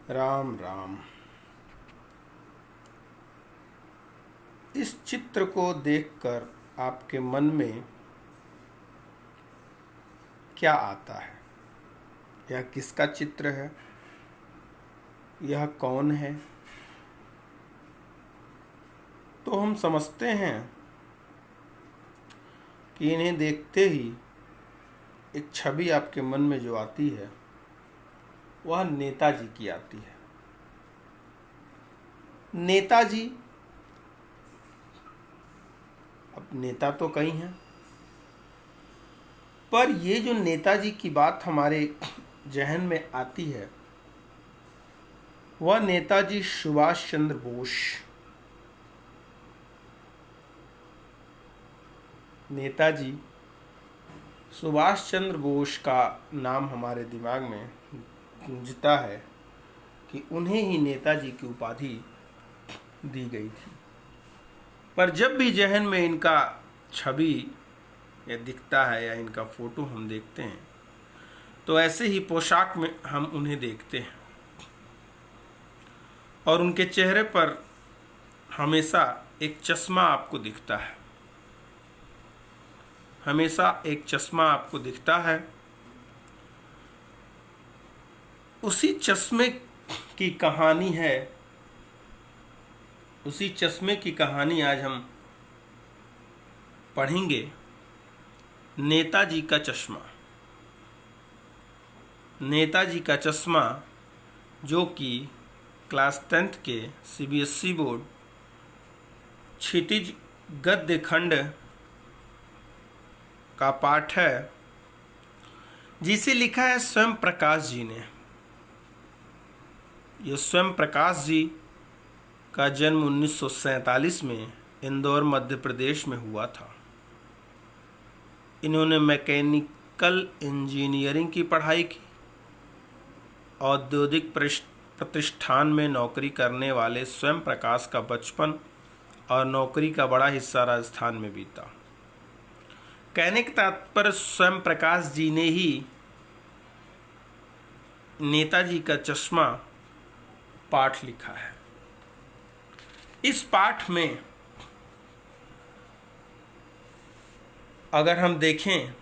राम राम। इस चित्र को देखकर आपके मन में क्या आता है? यह किसका चित्र है? यह कौन है? तो हम समझते हैं कि इन्हें देखते ही एक छवि आपके मन में जो आती है वह नेताजी की आती है। नेताजी, अब नेता तो कई हैं, पर ये जो नेताजी की बात हमारे जहन में आती है वह नेताजी सुभाष चंद्र बोस। नेताजी सुभाष चंद्र बोस का नाम हमारे दिमाग में गूंजता है कि उन्हें ही नेताजी की उपाधि दी गई थी। पर जब भी जहन में इनका छवि या दिखता है या इनका फोटो हम देखते हैं तो ऐसे ही पोशाक में हम उन्हें देखते हैं और उनके चेहरे पर हमेशा एक चश्मा आपको दिखता है। हमेशा एक चश्मा आपको दिखता है। उसी चश्मे की कहानी है, उसी चश्मे की कहानी आज हम पढ़ेंगे। नेताजी का चश्मा। नेताजी का चश्मा जो कि क्लास 10th के CBSE बोर्ड क्षितिज गद्य खंड का पाठ है, जिसे लिखा है स्वयं प्रकाश जी ने। यह स्वयं प्रकाश जी का जन्म 1947 में इंदौर मध्य प्रदेश में हुआ था। इन्होंने मैकेनिकल इंजीनियरिंग की पढ़ाई की। औद्योगिक प्रतिष्ठान में नौकरी करने वाले स्वयं प्रकाश का बचपन और नौकरी का बड़ा हिस्सा राजस्थान में बीता। कहने का तात्पर्य स्वयं प्रकाश जी ने ही नेताजी का चश्मा पाठ लिखा है। इस पाठ में अगर हम देखें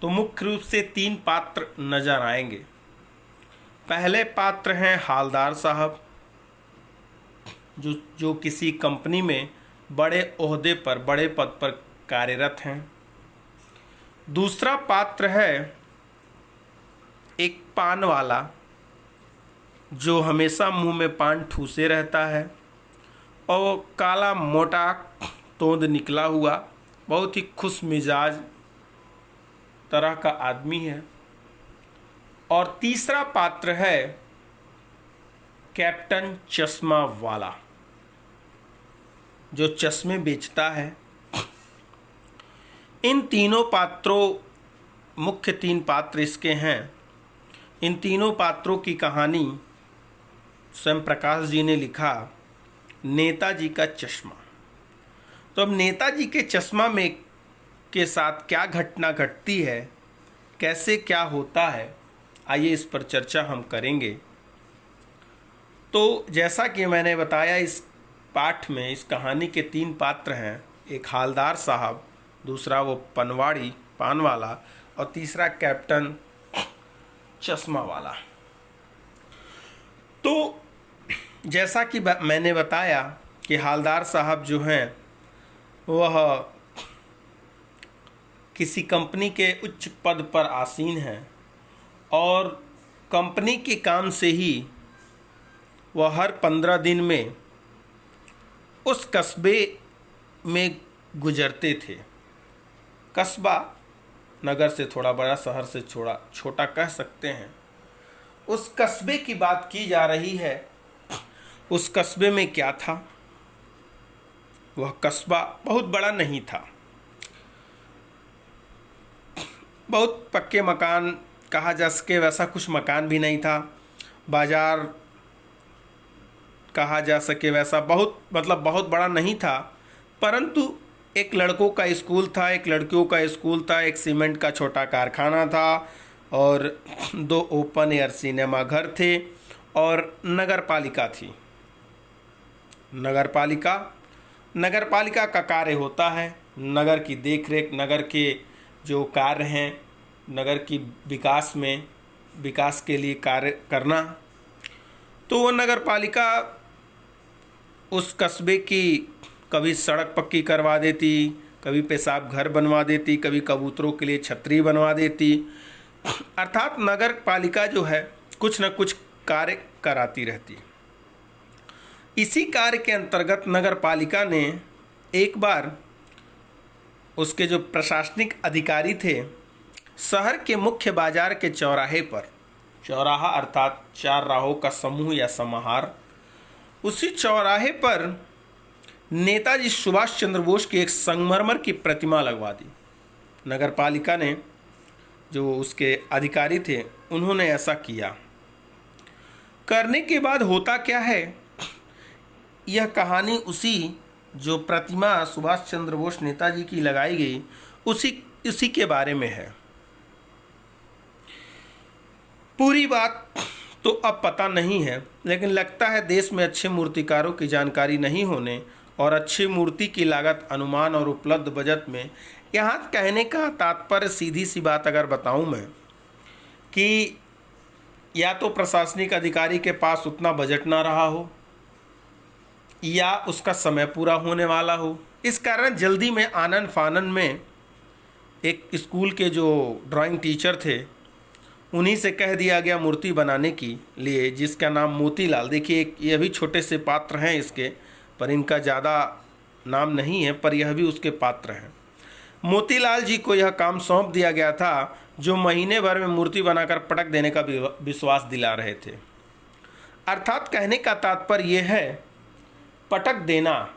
तो मुख्य रूप से 3 पात्र नजर आएंगे। पहले पात्र हैं हालदार साहब, जो किसी कंपनी में बड़े ओहदे पर, बड़े पद पर कार्यरत हैं। दूसरा पात्र है एक पान वाला जो हमेशा मुंह में पान ठूसे रहता है और काला मोटा तोंद निकला हुआ बहुत ही खुश मिजाज तरह का आदमी है। और तीसरा पात्र है कैप्टन चश्मा वाला, जो चश्मे बेचता है। इन तीनों पात्रों, मुख्य 3 पात्र इसके हैं। इन तीनों पात्रों की कहानी स्वयं प्रकाश जी ने लिखा, नेताजी का चश्मा। तो अब नेताजी के चश्मा में के साथ क्या घटना घटती है, कैसे क्या होता है, आइए इस पर चर्चा हम करेंगे। तो जैसा कि मैंने बताया, इस पाठ में, इस कहानी के 3 पात्र हैं। एक हालदार साहब, दूसरा वो पनवाड़ी पान वाला और तीसरा कैप्टन चश्मा वाला। तो जैसा कि मैंने बताया कि हालदार साहब जो हैं वह किसी कंपनी के उच्च पद पर आसीन हैं और कंपनी के काम से ही वह हर 15 दिन में उस कस्बे में गुजरते थे। कस्बा नगर से थोड़ा बड़ा, शहर से छोटा कह सकते हैं। उस कस्बे की बात की जा रही है। उस कस्बे में क्या था? वह कस्बा बहुत बड़ा नहीं था। बहुत पक्के मकान कहा जा सके वैसा कुछ मकान भी नहीं था। बाजार कहा जा सके वैसा बहुत बड़ा नहीं था। परंतु एक लड़कों का स्कूल था, एक लड़कियों का स्कूल था, एक सीमेंट का छोटा कारखाना था और 2 ओपन एयर सिनेमा घर थे और नगर पालिका थी। नगर पालिका का कार्य होता है नगर की देखरेख, नगर के जो कार्य हैं, नगर की विकास के लिए कार्य करना। तो वो नगर पालिका उस कस्बे की कभी सड़क पक्की करवा देती, कभी पेशाब घर बनवा देती, कभी कबूतरों के लिए छतरी बनवा देती। अर्थात नगर पालिका जो है कुछ न कुछ कार्य कराती रहती। इसी कार्य के अंतर्गत नगर पालिका ने एक बार उसके जो प्रशासनिक अधिकारी थे, शहर के मुख्य बाजार के चौराहे पर, चौराहा अर्थात चार राहों का समूह या समाहार, उसी चौराहे पर नेताजी सुभाष चंद्र बोस की एक संगमरमर की प्रतिमा लगवा दी। नगर पालिका ने, जो उसके अधिकारी थे, उन्होंने ऐसा किया। करने के बाद होता क्या है, यह कहानी उसी जो प्रतिमा सुभाष चंद्र बोस नेताजी की लगाई गई उसी के बारे में है। पूरी बात तो अब पता नहीं है, लेकिन लगता है देश में अच्छे मूर्तिकारों की जानकारी नहीं होने और अच्छी मूर्ति की लागत अनुमान और उपलब्ध बजट में, यहाँ कहने का तात्पर्य सीधी सी बात अगर बताऊं मैं कि या तो प्रशासनिक अधिकारी के पास उतना बजट ना रहा हो या उसका समय पूरा होने वाला हो। इस कारण जल्दी में आनन फानन में एक स्कूल के जो ड्राइंग टीचर थे उन्हीं से कह दिया गया मूर्ति बनाने के लिए, जिसका नाम मोतीलाल। देखिए यह भी छोटे से पात्र हैं इसके, पर इनका ज़्यादा नाम नहीं है, पर यह भी उसके पात्र हैं। मोतीलाल जी को यह काम सौंप दिया गया था, जो महीने भर में मूर्ति बनाकर पटक देने का विश्वास दिला रहे थे। अर्थात कहने का तात्पर्य यह है, पटक देना,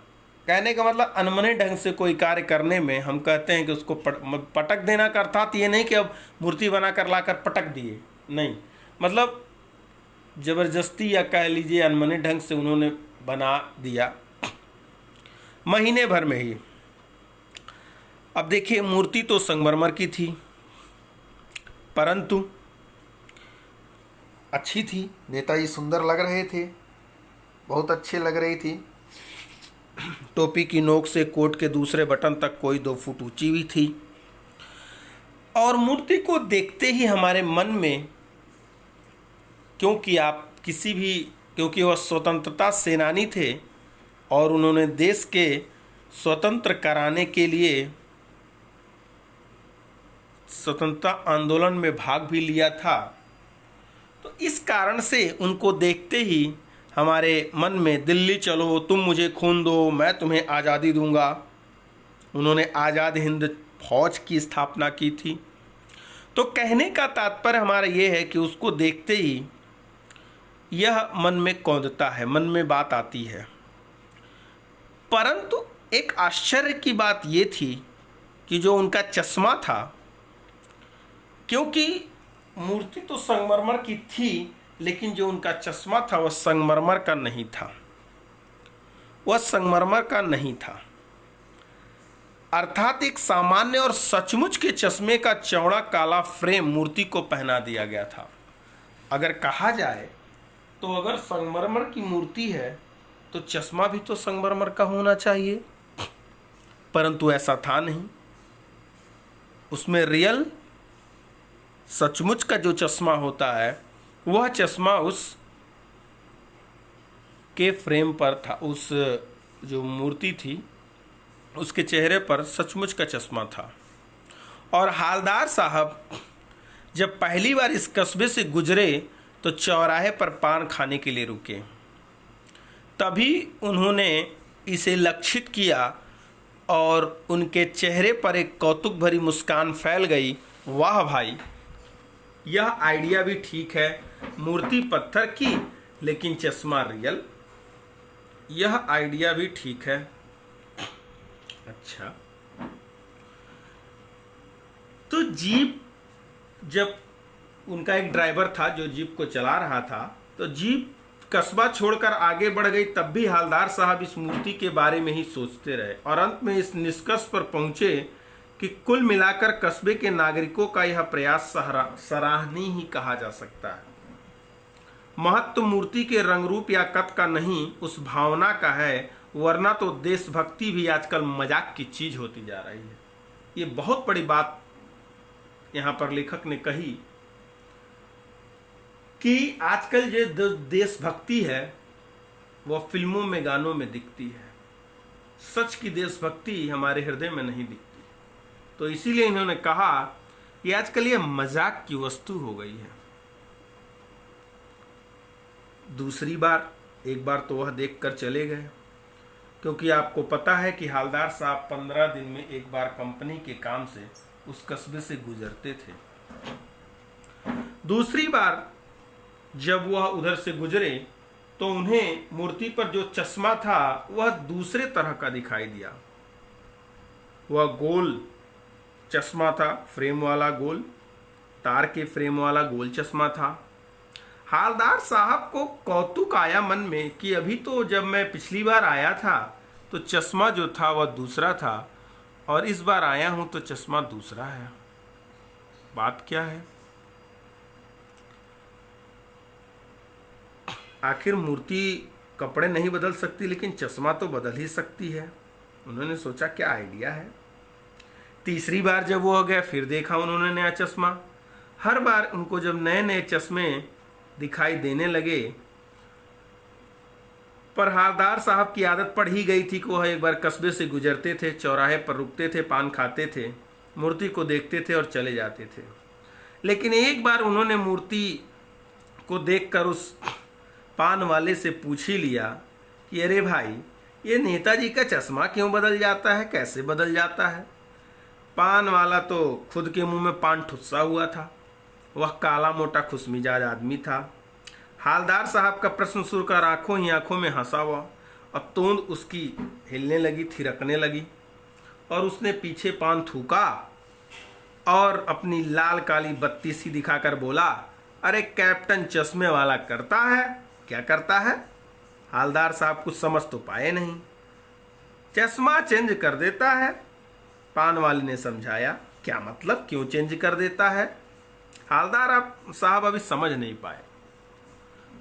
कहने का मतलब अनमने ढंग से कोई कार्य करने में हम कहते हैं कि उसको पटक देना का अर्थात ये नहीं कि अब मूर्ति बनाकर लाकर पटक दिए, नहीं, मतलब जबरदस्ती या कह लीजिए अनमने ढंग से उन्होंने बना दिया महीने भर में ही। अब देखिए मूर्ति तो संगमरमर की थी, परंतु अच्छी थी। नेताजी सुंदर लग रहे थे, बहुत अच्छे लग रही थी। टोपी की नोक से कोट के दूसरे बटन तक कोई 2 फुट ऊंची भी थी। और मूर्ति को देखते ही हमारे मन में, क्योंकि वह स्वतंत्रता सेनानी थे और उन्होंने देश के स्वतंत्र कराने के लिए स्वतंत्रता आंदोलन में भाग भी लिया था, तो इस कारण से उनको देखते ही हमारे मन में दिल्ली चलो, तुम मुझे खून दो, मैं तुम्हें आज़ादी दूंगा। उन्होंने आज़ाद हिंद फौज की स्थापना की थी। तो कहने का तात्पर्य हमारा ये है कि उसको देखते ही यह मन में कौंधता है, मन में बात आती है। परंतु एक आश्चर्य की बात ये थी कि जो उनका चश्मा था, क्योंकि मूर्ति तो संगमरमर की थी, लेकिन जो उनका चश्मा था वह संगमरमर का नहीं था, अर्थात एक सामान्य और सचमुच के चश्मे का चौड़ा काला फ्रेम मूर्ति को पहना दिया गया था। अगर कहा जाए तो अगर संगमरमर की मूर्ति है तो चश्मा भी तो संगमरमर का होना चाहिए, परंतु ऐसा था नहीं। उसमें रियल सचमुच का जो चश्मा होता है वह चश्मा उस के फ्रेम पर था, उस जो मूर्ति थी उसके चेहरे पर सचमुच का चश्मा था। और हालदार साहब जब पहली बार इस कस्बे से गुजरे तो चौराहे पर पान खाने के लिए रुके, तभी उन्होंने इसे लक्षित किया और उनके चेहरे पर एक कौतुक भरी मुस्कान फैल गई। वाह भाई, यह आइडिया भी ठीक है, मूर्ति पत्थर की लेकिन चश्मा रियल, यह आइडिया भी ठीक है। अच्छा, तो जीप, जब उनका एक ड्राइवर था जो जीप को चला रहा था, तो जीप कस्बा छोड़कर आगे बढ़ गई, तब भी हालदार साहब इस मूर्ति के बारे में ही सोचते रहे और अंत में इस निष्कर्ष पर पहुंचे कि कुल मिलाकर कस्बे के नागरिकों का यह प्रयास सराहनीय ही कहा जा सकता है। महत्व मूर्ति के रंग रूप या कद का नहीं, उस भावना का है, वरना तो देशभक्ति भी आजकल मजाक की चीज होती जा रही है। ये बहुत बड़ी बात यहां पर लेखक ने कही कि आजकल जो देशभक्ति है वह फिल्मों में, गानों में दिखती है, सच की देशभक्ति हमारे हृदय में नहीं दिखती। तो इसीलिए इन्होंने कहा कि आजकल ये मजाक की वस्तु हो गई है। दूसरी बार, एक बार तो वह देखकर चले गए, क्योंकि आपको पता है कि हालदार साहब 15 दिन में एक बार कंपनी के काम से उस कस्बे से गुजरते थे। दूसरी बार जब वह उधर से गुजरे तो उन्हें मूर्ति पर जो चश्मा था वह दूसरे तरह का दिखाई दिया। वह गोल चश्मा था, फ्रेम वाला गोल, तार के फ्रेम वाला गोल चश्मा था। हालदार साहब को कौतुक आया मन में कि अभी तो जब मैं पिछली बार आया था तो चश्मा जो था वह दूसरा था, और इस बार आया हूं तो चश्मा दूसरा है। बात क्या है? आखिर मूर्ति कपड़े नहीं बदल सकती, लेकिन चश्मा तो बदल ही सकती है। उन्होंने सोचा क्या आइडिया है। तीसरी बार जब वो हो गया, फिर देखा उन्होंने नया चश्मा। हर बार उनको जब नए नए चश्मे दिखाई देने लगे, पर हालदार साहब की आदत पड़ ही गई थी कि वह एक बार कस्बे से गुजरते थे, चौराहे पर रुकते थे, पान खाते थे, मूर्ति को देखते थे और चले जाते थे। लेकिन एक बार उन्होंने मूर्ति को देखकर उस पान वाले से पूछ ही लिया कि अरे भाई, ये नेताजी का चश्मा क्यों बदल जाता है, कैसे बदल जाता है? पान वाला तो खुद के मुंह में पान ठुस्सा हुआ था। वह काला मोटा खुशमिजाज आदमी था। हालदार साहब का प्रश्न सुनकर आंखों ही आंखों में हंसा हुआ और तोंद उसकी हिलने लगी, थिरकने लगी, और उसने पीछे पान थूका और अपनी लाल काली बत्ती सी दिखाकर बोला, अरे कैप्टन चश्मे वाला करता है। क्या करता है? हालदार साहब कुछ समझ तो पाए नहीं। चश्मा चेंज कर देता है। पान वाले ने समझाया। क्या मतलब, क्यों चेंज कर देता है? हालदार साहब अभी समझ नहीं पाए।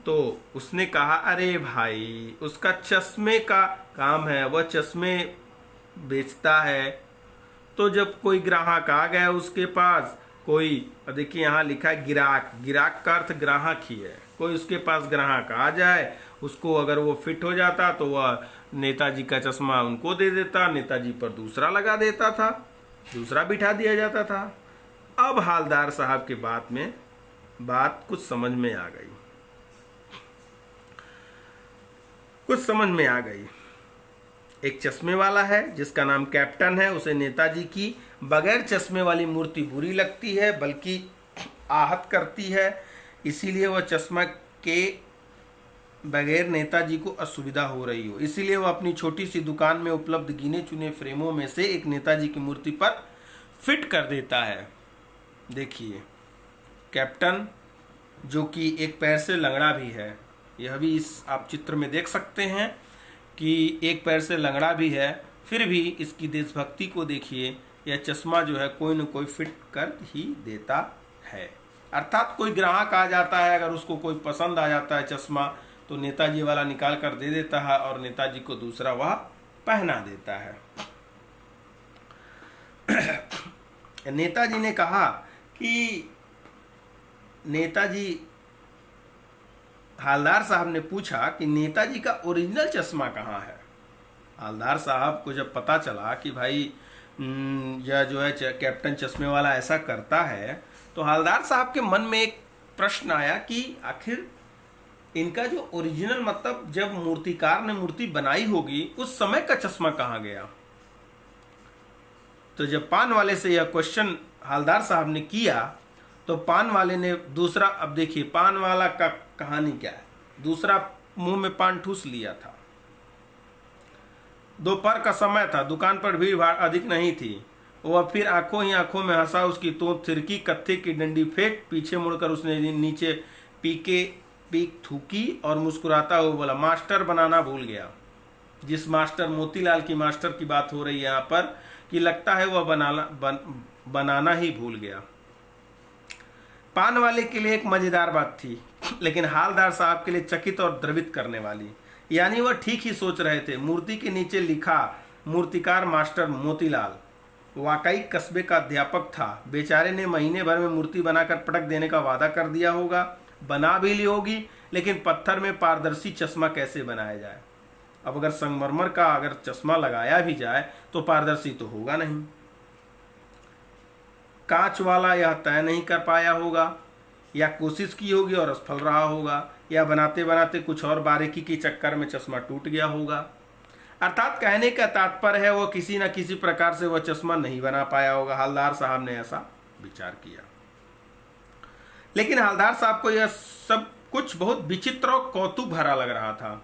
तो उसने कहा, अरे भाई, उसका चश्मे का काम है, वह चश्मे बेचता है। तो जब कोई ग्राहक आ गया उसके पास, कोई, देखिए यहाँ लिखा है गिराक, गिराक का अर्थ ग्राहक ही है। कोई उसके पास ग्राहक आ जाए, उसको अगर वो फिट हो जाता तो वह नेताजी का चश्मा उनको दे देता, नेताजी पर दूसरा लगा देता था, दूसरा बिठा दिया जाता था। अब हालदार साहब के बात कुछ समझ में आ गई, कुछ समझ में आ गई। एक चश्मे वाला है जिसका नाम कैप्टन है, उसे नेताजी की बगैर चश्मे वाली मूर्ति बुरी लगती है, बल्कि आहत करती है। इसीलिए वह चश्मा के बगैर नेताजी को असुविधा हो रही हो, इसीलिए वह अपनी छोटी सी दुकान में उपलब्ध गिने चुने फ्रेमों में से एक नेताजी की मूर्ति पर फिट कर देता है। देखिए, कैप्टन जो कि एक पैर से लंगड़ा भी है, यह भी इस आप चित्र में देख सकते हैं कि एक पैर से लंगड़ा भी है, फिर भी इसकी देशभक्ति को देखिए। यह चश्मा जो है कोई न कोई फिट कर ही देता है। अर्थात कोई ग्राहक आ जाता है, अगर उसको कोई पसंद आ जाता है चश्मा, तो नेताजी वाला निकाल कर दे देता है और नेताजी को दूसरा वह पहना देता है। नेताजी ने कहा कि हालदार साहब ने पूछा कि नेताजी का ओरिजिनल चश्मा कहाँ है। हालदार साहब को जब पता चला कि भाई यह जो है कैप्टन चश्मे वाला ऐसा करता है, तो हालदार साहब के मन में एक प्रश्न आया कि आखिर इनका जो ओरिजिनल, मतलब जब मूर्तिकार ने मूर्ति बनाई होगी उस समय का चश्मा कहाँ गया। तो जब पान वाले से यह क्वेश्चन हालदार साहब ने किया तो पान वाले ने दूसरा, अब देखिए पान वाला का कहानी क्या है, दूसरा मुंह में पान ठूस लिया था। दोपहर का समय था, दुकान पर भीड़ भाड़ अधिक नहीं थी। वह फिर आंखों ही आंखों में हंसा, उसकी तोंद थिरकी, कत्थे की डंडी फेंक पीछे मुड़कर उसने नीचे पीक थूकी और मुस्कुराता हुआ बोला, मास्टर बनाना भूल गया। जिस मास्टर, मोतीलाल की मास्टर की बात हो रही है यहाँ पर, कि लगता है वह बनाना ही भूल गया। पान वाले के लिए एक मजेदार बात थी लेकिन हालदार साहब के लिए चकित और द्रवित करने वाली। यानी वह ठीक ही सोच रहे थे। मूर्ति के नीचे लिखा मूर्तिकार मास्टर मोतीलाल वाकई कस्बे का अध्यापक था। बेचारे ने महीने भर में मूर्ति बनाकर पटक देने का वादा कर दिया होगा, बना भी ली होगी, लेकिन पत्थर में पारदर्शी चश्मा कैसे बनाया जाए। अब अगर संगमरमर का अगर चश्मा लगाया भी जाए तो पारदर्शी तो होगा नहीं। कांच वाला यह तय नहीं कर पाया होगा, या कोशिश की होगी और असफल रहा होगा, या बनाते बनाते कुछ और बारीकी के चक्कर में चश्मा टूट गया होगा। अर्थात कहने का तात्पर्य है वो किसी न किसी प्रकार से वह चश्मा नहीं बना पाया होगा। हवलदार साहब ने ऐसा विचार किया। लेकिन हवलदार साहब को यह सब कुछ बहुत विचित्र और कौतुक भरा लग रहा था।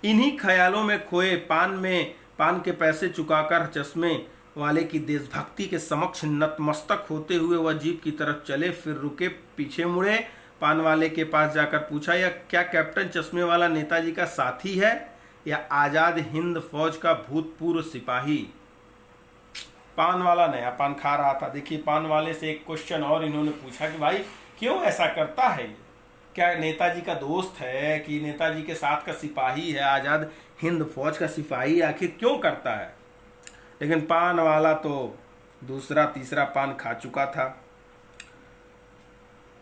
इन्हीं ख्यालों में खोए पान के पैसे चुकाकर चश्मे वाले की देशभक्ति के समक्ष नतमस्तक होते हुए वह जीप की तरफ चले, फिर रुके, पीछे मुड़े, पान वाले के पास जाकर पूछा, यह क्या कैप्टन चश्मे वाला नेताजी का साथी है या आजाद हिंद फौज का भूतपूर्व सिपाही? पान वाला नया पान खा रहा था। देखिए, पान वाले से एक क्वेश्चन और इन्होंने पूछा कि भाई क्यों ऐसा करता है, क्या नेताजी का दोस्त है कि नेताजी के साथ का सिपाही है, आजाद हिंद फौज का सिपाही, आखिर क्यों करता है? लेकिन पान वाला तो दूसरा तीसरा पान खा चुका था।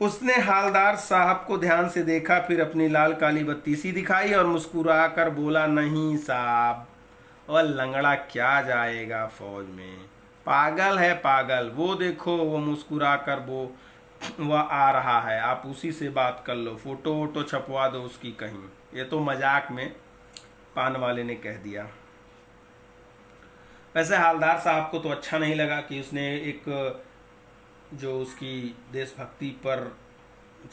उसने हालदार साहब को ध्यान से देखा, फिर अपनी लाल काली बत्ती सी दिखाई और मुस्कुरा कर बोला, नहीं साहब, वह लंगड़ा क्या जाएगा फौज में, पागल है पागल। वो देखो, वो मुस्कुरा कर वह आ रहा है, आप उसी से बात कर लो, फोटो वोटो छपवा दो उसकी कहीं। ये तो मजाक में पान वाले ने कह दिया। वैसे हालदार साहब को तो अच्छा नहीं लगा कि उसने एक जो उसकी देशभक्ति पर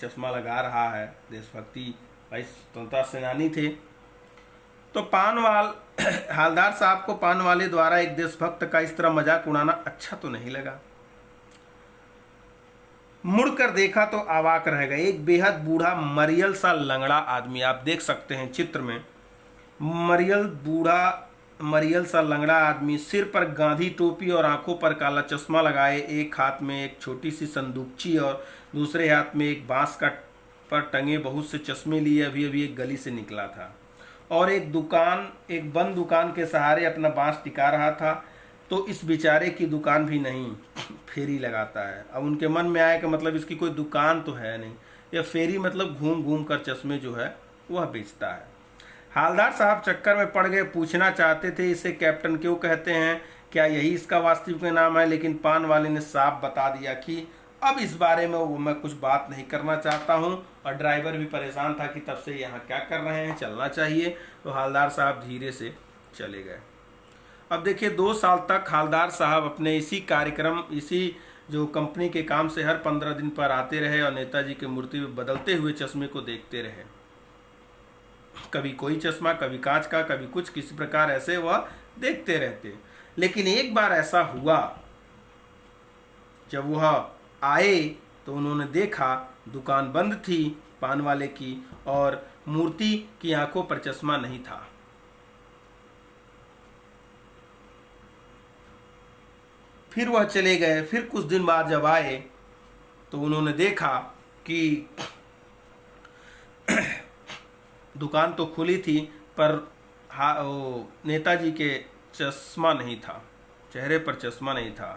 चश्मा लगा रहा है, देशभक्ति भाई स्वतंत्रता सेनानी थे, तो हालदार साहब को पान वाले द्वारा एक देशभक्त का इस तरह मजाक उड़ाना अच्छा तो नहीं लगा। मुड़कर देखा तो अवाक रह गए। एक बेहद बूढ़ा मरियल सा लंगड़ा आदमी, आप देख सकते हैं चित्र में, मरियल सा लंगड़ा आदमी, सिर पर गांधी टोपी और आंखों पर काला चश्मा लगाए, एक हाथ में एक छोटी सी संदूकची और दूसरे हाथ में एक बांस का पर टंगे बहुत से चश्मे लिए अभी अभी एक गली से निकला था और एक बंद दुकान के सहारे अपना बांस टिका रहा था। तो इस बेचारे की दुकान भी नहीं, फेरी लगाता है। अब उनके मन में आया कि मतलब इसकी कोई दुकान तो है नहीं, यह फेरी मतलब घूम घूम कर चश्मे जो है वह बेचता है। हालदार साहब चक्कर में पड़ गए, पूछना चाहते थे इसे कैप्टन क्यों कहते हैं, क्या यही इसका वास्तविक नाम है, लेकिन पान वाले ने साफ बता दिया कि अब इस बारे में वो मैं कुछ बात नहीं करना चाहता हूं। और ड्राइवर भी परेशान था कि तब से यहाँ क्या कर रहे हैं, चलना चाहिए। तो हालदार साहब धीरे से चले गए। अब देखिए, 2 साल तक हालदार साहब अपने इसी जो कंपनी के काम से हर 15 दिन पर आते रहे और नेताजी की मूर्ति में बदलते हुए चश्मे को देखते रहे। कभी कोई चश्मा, कभी कांच का, कभी कुछ, किसी प्रकार ऐसे वह देखते रहते। लेकिन एक बार ऐसा हुआ, जब वह आए तो उन्होंने देखा दुकान बंद थी पान वाले की और मूर्ति की आंखों पर चश्मा नहीं था। फिर वह चले गए। फिर कुछ दिन बाद जब आए तो उन्होंने देखा कि दुकान तो खुली थी पर नेताजी के चश्मा नहीं था, चेहरे पर चश्मा नहीं था।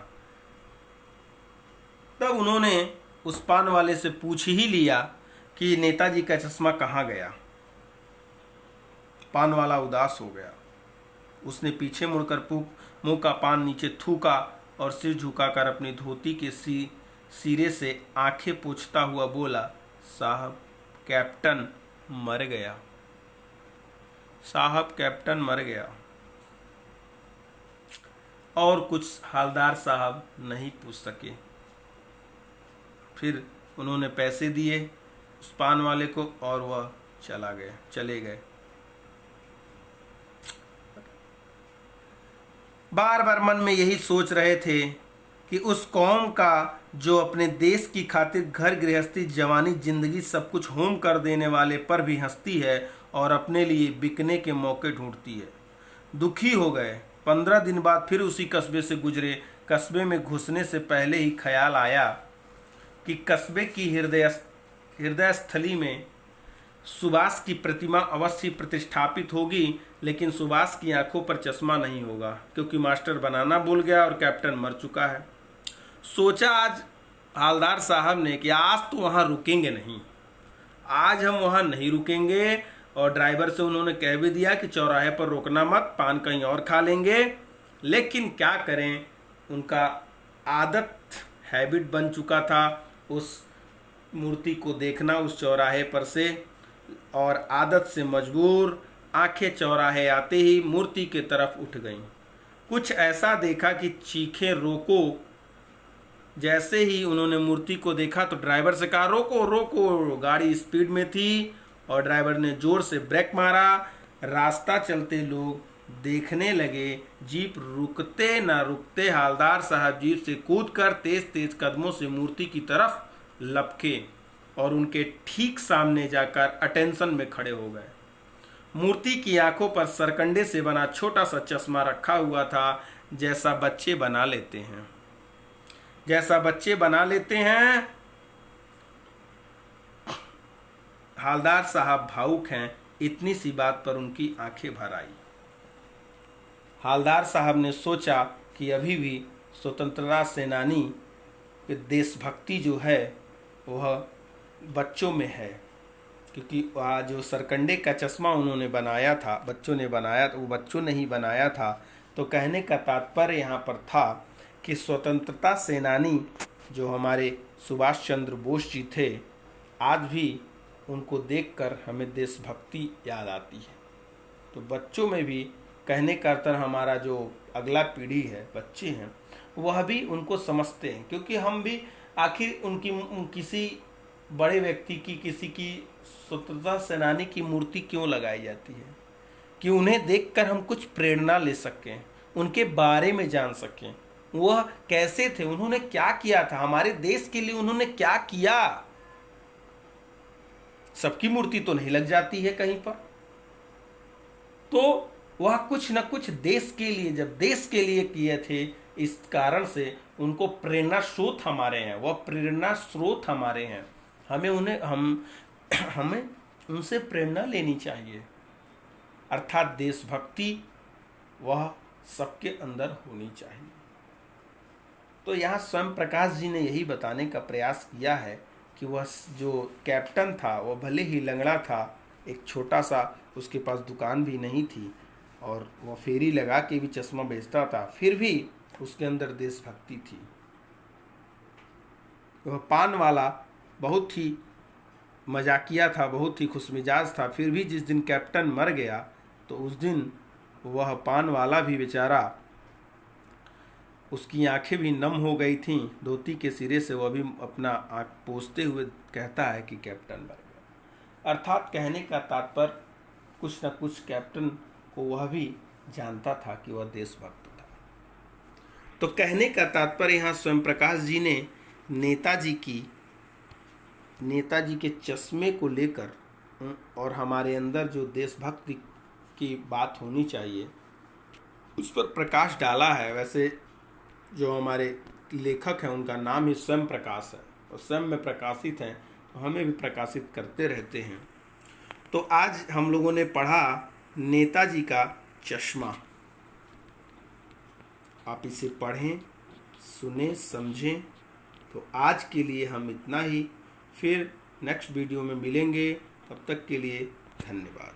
तब उन्होंने उस पान वाले से पूछ ही लिया कि नेताजी का चश्मा कहाँ गया। पान वाला उदास हो गया। उसने पीछे मुड़कर मुंह का पान नीचे थूका और सिर झुकाकर अपनी धोती के सिरे से आंखें पोंछता हुआ बोला, साहब कैप्टन मर गया, साहब कैप्टन मर गया। और कुछ हालदार साहब नहीं पूछ सके। फिर उन्होंने पैसे दिए उस पान वाले को और वह चले गए। बार बार मन में यही सोच रहे थे कि उस कौम का जो अपने देश की खातिर घर गृहस्थी, जवानी, जिंदगी सब कुछ होम कर देने वाले पर भी हंसती है और अपने लिए बिकने के मौके ढूंढती है। दुखी हो गए। 15 दिन बाद फिर उसी कस्बे से गुजरे। कस्बे में घुसने से पहले ही ख्याल आया कि कस्बे की हृदय स्थली में सुभाष की प्रतिमा अवश्य प्रतिष्ठापित होगी, लेकिन सुभाष की आंखों पर चश्मा नहीं होगा, क्योंकि मास्टर बनाना भूल गया और कैप्टन मर चुका है। सोचा आज हवलदार साहब ने कि आज तो वहाँ रुकेंगे नहीं, आज हम वहाँ नहीं रुकेंगे। और ड्राइवर से उन्होंने कह भी दिया कि चौराहे पर रोकना मत, पान कहीं और खा लेंगे। लेकिन क्या करें, उनका आदत हैबिट बन चुका था उस मूर्ति को देखना उस चौराहे पर से, और आदत से मजबूर आंखें चौराहे आते ही मूर्ति के तरफ उठ गईं। कुछ ऐसा देखा कि चीखें रोको। जैसे ही उन्होंने मूर्ति को देखा तो ड्राइवर से कहा रोको रोको। गाड़ी स्पीड में थी और ड्राइवर ने जोर से ब्रेक मारा। रास्ता चलते लोग देखने लगे। जीप रुकते ना रुकते हवलदार साहब जीप से कूदकर तेज तेज कदमों से मूर्ति की तरफ लपके और उनके ठीक सामने जाकर अटेंशन में खड़े हो गए। मूर्ति की आंखों पर सरकंडे से बना छोटा सा चश्मा रखा हुआ था, जैसा बच्चे बना लेते हैं, जैसा बच्चे बना लेते हैं। हवलदार साहब भावुक हैं, इतनी सी बात पर उनकी आंखें भर आई। हवलदार साहब ने सोचा कि अभी भी स्वतंत्रता सेनानी की देशभक्ति जो है वह बच्चों में है, क्योंकि वह जो सरकंडे का चश्मा उन्होंने बनाया था, बच्चों ने बनाया, तो वो बच्चों ने ही बनाया था। तो कहने का तात्पर्य यहाँ पर था कि स्वतंत्रता सेनानी जो हमारे सुभाष चंद्र बोस जी थे, आज भी उनको देखकर हमें देशभक्ति याद आती है। तो बच्चों में भी, कहने का अर्थ हमारा जो अगला पीढ़ी है, बच्चे हैं, वह भी उनको समझते हैं, क्योंकि हम भी आखिर उनकी किसी बड़े व्यक्ति की, किसी की स्वतंत्रता सेनानी की मूर्ति क्यों लगाई जाती है, कि उन्हें देखकर हम कुछ प्रेरणा ले सकें, उनके बारे में जान सकें, वह कैसे थे, उन्होंने क्या किया था, हमारे देश के लिए उन्होंने क्या किया। सबकी मूर्ति तो नहीं लग जाती है कहीं पर, तो वह कुछ न कुछ देश के लिए, जब देश के लिए किए थे, इस कारण से उनको प्रेरणा स्रोत हमारे हैं, वह प्रेरणा स्रोत हमारे हैं। हमें उनसे प्रेरणा लेनी चाहिए, अर्थात देशभक्ति वह सबके अंदर होनी चाहिए। तो यहाँ स्वयं प्रकाश जी ने यही बताने का प्रयास किया है कि वह जो कैप्टन था वह भले ही लंगड़ा था, एक छोटा सा उसके पास दुकान भी नहीं थी और वह फेरी लगा के भी चश्मा बेचता था, फिर भी उसके अंदर देशभक्ति थी। वह पान वाला बहुत ही मजाकिया था, बहुत ही खुशमिजाज था, फिर भी जिस दिन कैप्टन मर गया तो उस दिन वह पान वाला भी बेचारा, उसकी आंखें भी नम हो गई थीं, धोती के सिरे से वह भी अपना आँख पोंछते हुए कहता है कि कैप्टन मर गया। अर्थात कहने का तात्पर्य कुछ न कुछ कैप्टन को वह भी जानता था कि वह देशभक्त था। तो कहने का तात्पर्य यहाँ स्वयं प्रकाश जी ने नेताजी के चश्मे को लेकर और हमारे अंदर जो देशभक्ति की बात होनी चाहिए उस पर प्रकाश डाला है। वैसे जो हमारे लेखक हैं उनका नाम ही स्वयं प्रकाश है और स्वयं में प्रकाशित हैं, तो हमें भी प्रकाशित करते रहते हैं। तो आज हम लोगों ने पढ़ा नेताजी का चश्मा। आप इसे पढ़ें, सुने, समझें। तो आज के लिए हम इतना ही, फिर नेक्स्ट वीडियो में मिलेंगे। तब तक के लिए धन्यवाद।